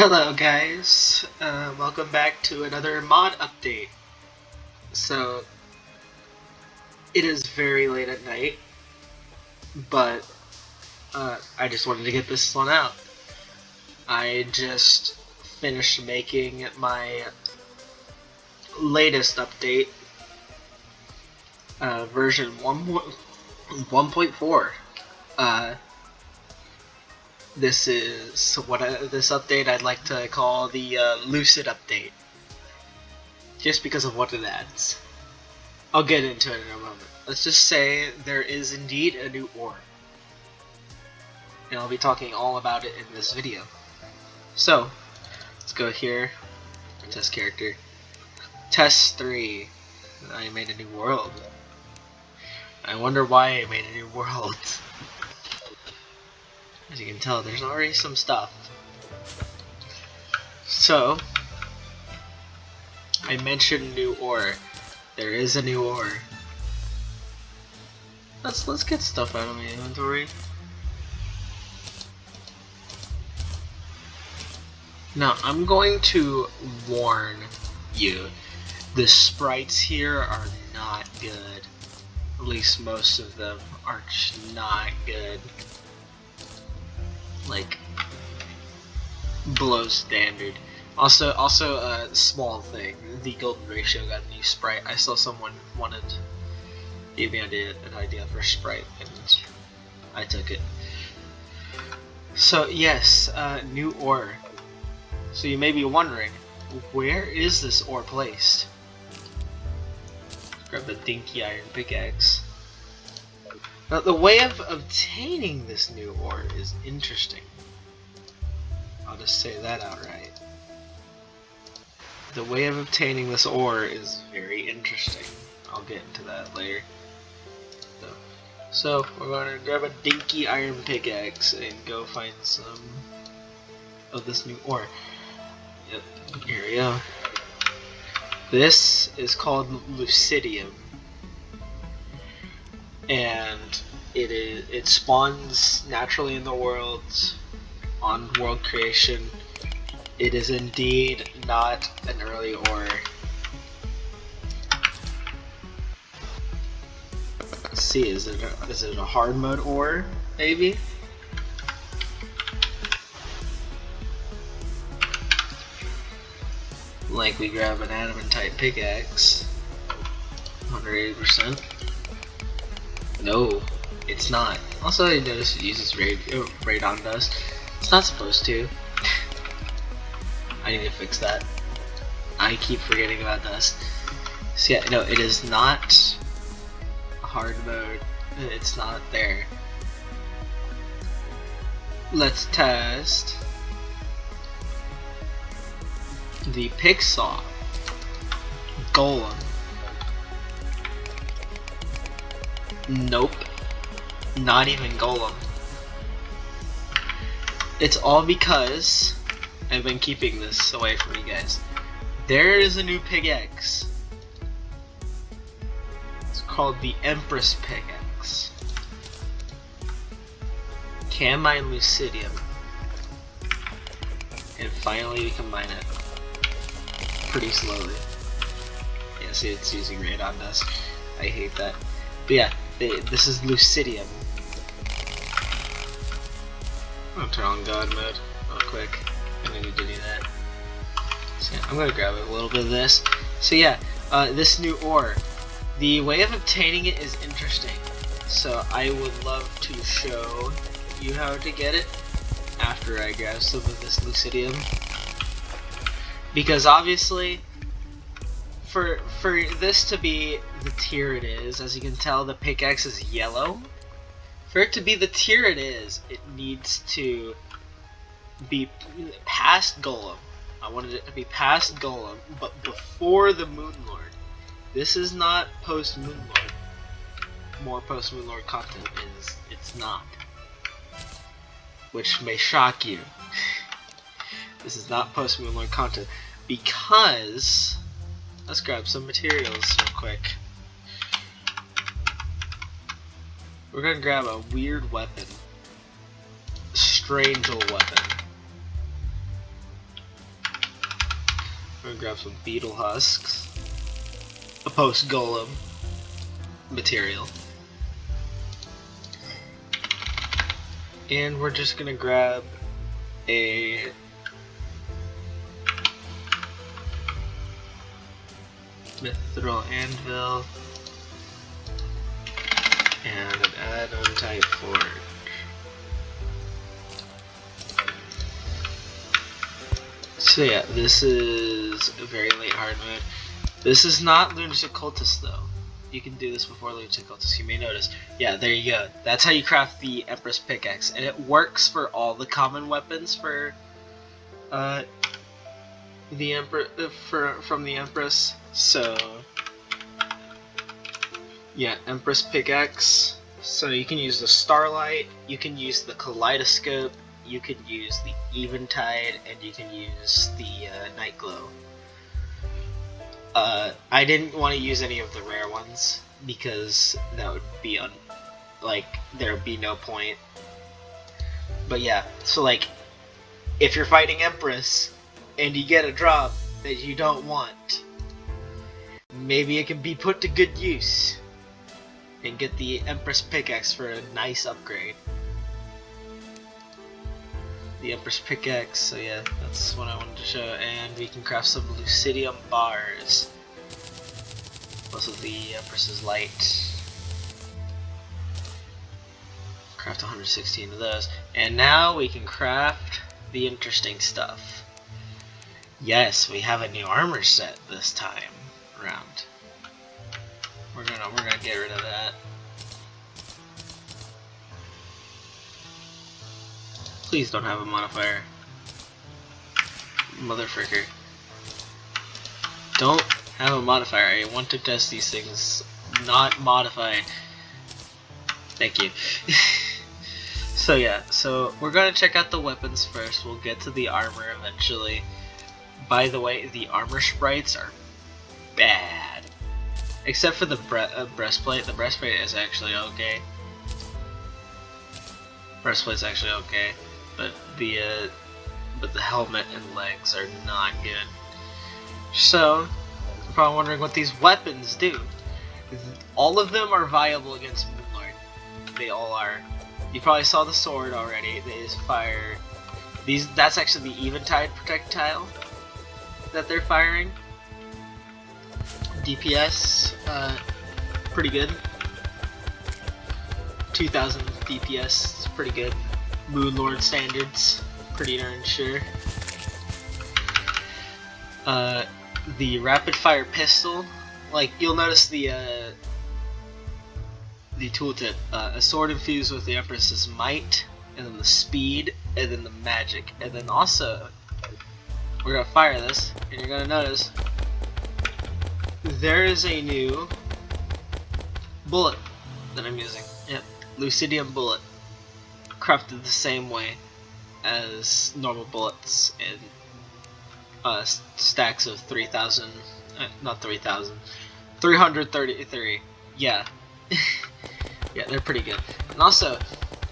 Hello guys, welcome back to another mod update. So, it is very late at night, but I just wanted to get this one out. I just finished making my latest update, version 1.4. This is this update I'd like to call the Lucid update, just because of what it adds. I'll get into it in a moment. Let's just say there is indeed a new ore, and I'll be talking all about it in this video. So, let's go here, test character, test 3, I made a new world. I wonder why I made a new world. As you can tell, there's already some stuff. So, I mentioned new ore. There is a new ore. Let's get stuff out of my inventory. Now, I'm going to warn you. The sprites here are not good. At least most of them are not good. Like, below standard. Also a small thing. The golden ratio got a new sprite. I saw someone gave me an idea for a sprite, and I took it. So yes, new ore. So you may be wondering, where is this ore placed? Grab the dinky iron pickaxe. Now, the way of obtaining this new ore is interesting. I'll just say that outright. The way of obtaining this ore is very interesting. I'll get into that later. So we're going to grab a dinky iron pickaxe and go find some of this new ore. Yep, here we go. This is called Lucidium, and it spawns naturally in the world on world creation. It is indeed not an early ore. Let's see, is it a hard mode ore, maybe? Like, we grab an adamant type pickaxe, 180%. No, it's not. Also, I noticed it uses radon dust. It's not supposed to. I need to fix that. I keep forgetting about dust. So yeah, no, it is not a hard mode. It's not there. Let's test the Pixaw Golem. Nope, not even Golem. It's all because I've been keeping this away from you guys. There is a new pickaxe. It's called the Empress Pickaxe. Can mine Lucidium, and finally we can mine it pretty slowly. Yeah, see, it's using radon dust. I hate that. But yeah, this is Lucidium. I'm gonna turn on God mode real quick. I need to do that. So yeah, I'm gonna grab a little bit of this. So yeah, this new ore. The way of obtaining it is interesting. So I would love to show you how to get it after I grab some of this Lucidium. Because obviously, for this to be the tier it is, as you can tell, the pickaxe is yellow. For it to be the tier it is, it needs to be past Golem. I wanted it to be past Golem, but before the Moon Lord. This is not post Moon Lord. More post Moon Lord content is it's not. Which may shock you. This is not post Moon Lord content because let's grab some materials real quick. We're gonna grab a weird weapon. Strange weapon. We're gonna grab some beetle husks. A post golem material. And we're just gonna grab a mithril anvil and an add-on type forge. So yeah, this is a very late hard mode. This is not Lunatic Cultist though. You can do this before Lunatic Cultist, you may notice. Yeah, there you go. That's how you craft the Empress Pickaxe. And it works for all the common weapons for the from the Empress. So yeah, Empress Pickaxe. So you can use the Starlight, you can use the Kaleidoscope, you can use the Eventide, and you can use the Night Glow. I didn't want to use any of the rare ones because that would be there would be no point. But yeah, so like if you're fighting Empress and you get a drop that you don't want, maybe it can be put to good use and get the Empress Pickaxe for a nice upgrade. The Empress Pickaxe, so yeah, that's what I wanted to show, and we can craft some Lucidium bars. Also the Empress's Light. Craft 116 of those. And now we can craft the interesting stuff. Yes, we have a new armor set this time around. We're gonna get rid of that. Please don't have a modifier. Motherfricker. Don't have a modifier. I want to test these things not modified. Thank you. So yeah, so we're gonna check out the weapons first. We'll get to the armor eventually. By the way, the armor sprites are bad. Except for the breastplate. The breastplate is actually okay. Breastplate's actually okay. But the helmet and legs are not good. So, you're probably wondering what these weapons do. All of them are viable against Moonlord. They all are. You probably saw the sword already. They just fire. That's actually the Eventide projectile that they're firing. DPS, pretty good. 2000 DPS, is pretty good. Moonlord standards, pretty darn sure. The rapid fire pistol, like you'll notice the tooltip, a sword infused with the Empress's might, and then the speed, and then the magic, and then also we're gonna fire this, and you're gonna notice there is a new bullet that I'm using. Yep, Lucidium bullet. Crafted the same way as normal bullets in stacks of 3,000, not 3,000, 333. Yeah. Yeah, they're pretty good. And also,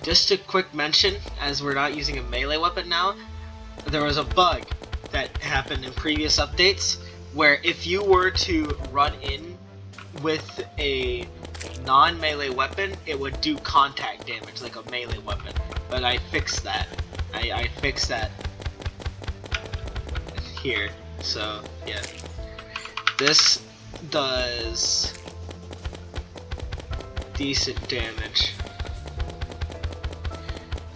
just a quick mention, as we're not using a melee weapon now, there was a bug that happened in previous updates where if you were to run in with a non-melee weapon, it would do contact damage like a melee weapon. But I fixed that. I fixed that here. So yeah, this does decent damage.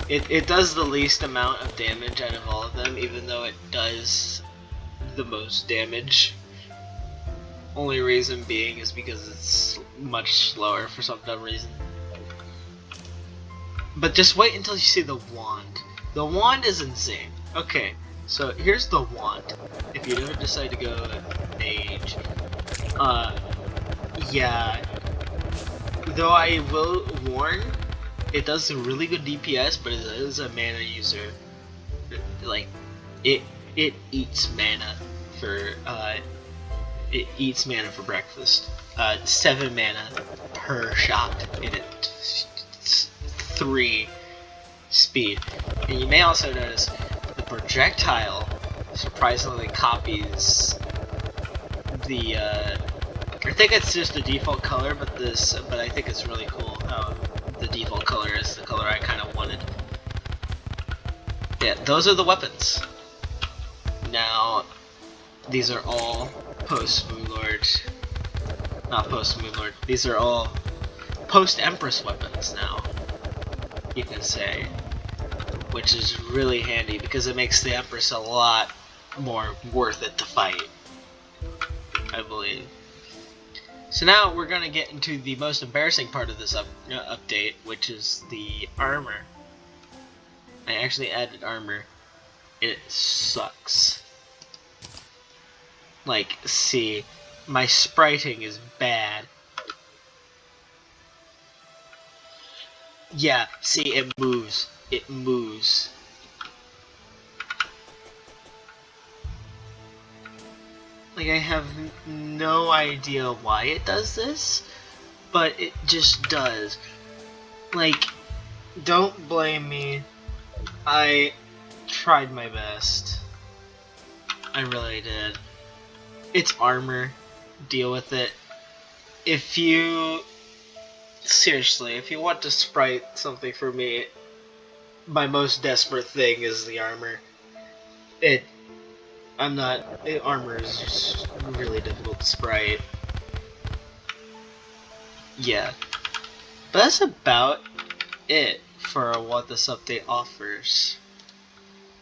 It does the least amount of damage out of all of them, even though it does the most damage. Only reason being is because it's much slower for some dumb reason. But just wait until you see the wand. The wand is insane. Okay, so here's the wand. If you ever decide to go mage, yeah. Though I will warn, it does a really good DPS, but it is a mana user. Like, it eats mana for it eats mana for breakfast. 7 mana per shot, and it's 3 speed. And you may also notice the projectile surprisingly copies the I think it's just the default color, but I think it's really cool how the default color is the color I kind of wanted. Yeah, those are the weapons. Now, these are all post-Moonlord, not post-Moonlord, these are all post-Empress weapons now, you can say, which is really handy because it makes the Empress a lot more worth it to fight, I believe. So now we're going to get into the most embarrassing part of this update, which is the armor. I actually added armor. It sucks. Like, see, my spriting is bad. Yeah, see, it moves. It moves. Like, I have no idea why it does this, but it just does. Like, don't blame me. I tried my best. I really did. It's armor. Deal with it. If you... Seriously, if you want to sprite something for me, my most desperate thing is the armor. Armor is just really difficult to sprite. Yeah. But that's about it for what this update offers.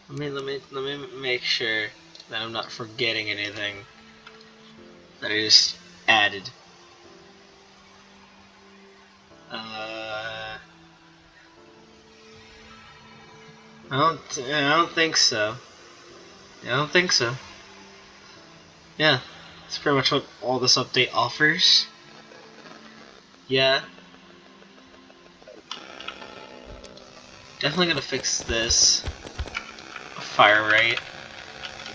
Let me make sure that I'm not forgetting anything that I just added. I don't think so. I don't think so. Yeah, that's pretty much what all this update offers. Yeah. Definitely gonna fix this fire rate.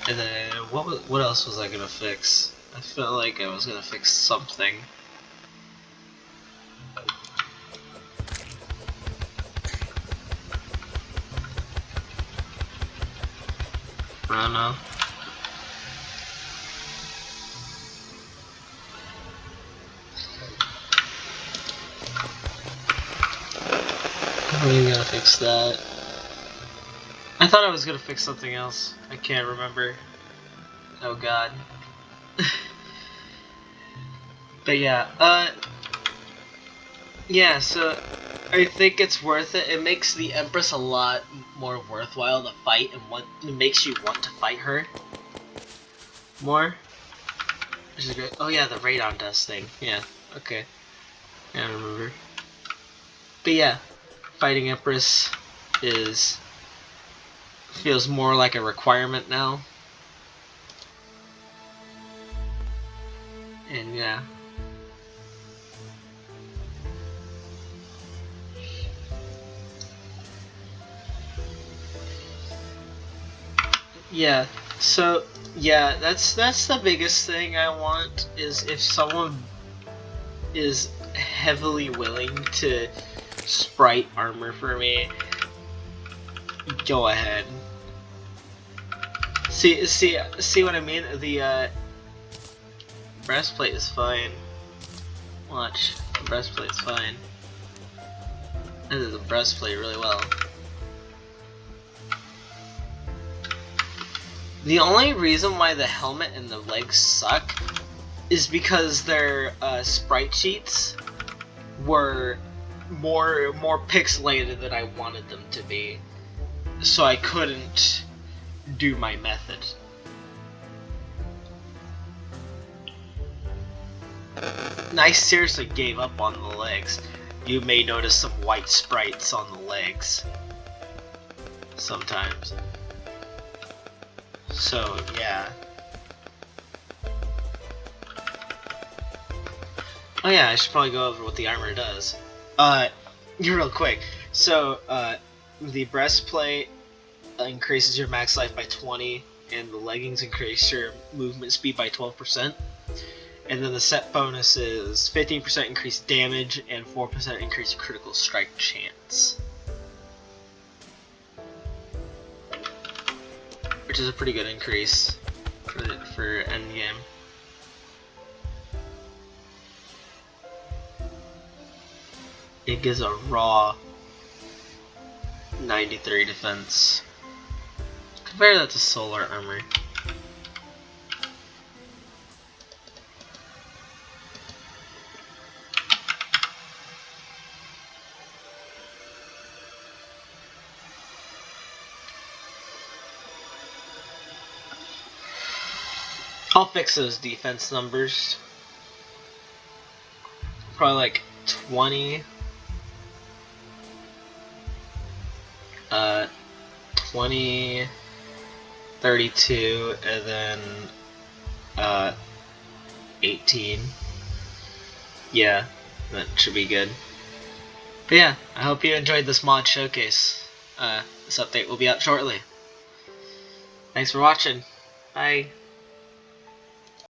And then what else was I gonna fix? I felt like I was gonna fix something. I don't know. I'm really gonna fix that. I thought I was gonna fix something else. I can't remember. Oh god. But yeah, yeah, so I think it's worth it. It makes the Empress a lot more worthwhile to fight, and it makes you want to fight her more. Which is great. Oh yeah, the radon dust thing. Yeah, okay. I remember. But yeah, fighting Empress feels more like a requirement now. And yeah. Yeah, so yeah, that's the biggest thing I want, is if someone is heavily willing to sprite armor for me, go ahead. See what I mean? The breastplate is fine. Watch, the breastplate's fine. This is a breastplate really well. The only reason why the helmet and the legs suck is because their sprite sheets were more pixelated than I wanted them to be, so I couldn't do my method. And I seriously gave up on the legs. You may notice some white sprites on the legs sometimes. So, yeah. Oh yeah, I should probably go over what the armor does. Real quick. So, the breastplate increases your max life by 20, and the leggings increase your movement speed by 12%. And then the set bonus is 15% increased damage and 4% increased critical strike chance. Which is a pretty good increase for endgame. think is a raw 93 defense. Compare that to solar armor. I'll fix those defense numbers. Probably like 20, 20, 32, and then 18. Yeah, that should be good. But yeah, I hope you enjoyed this mod showcase. This update will be out shortly. Thanks for watching. Bye.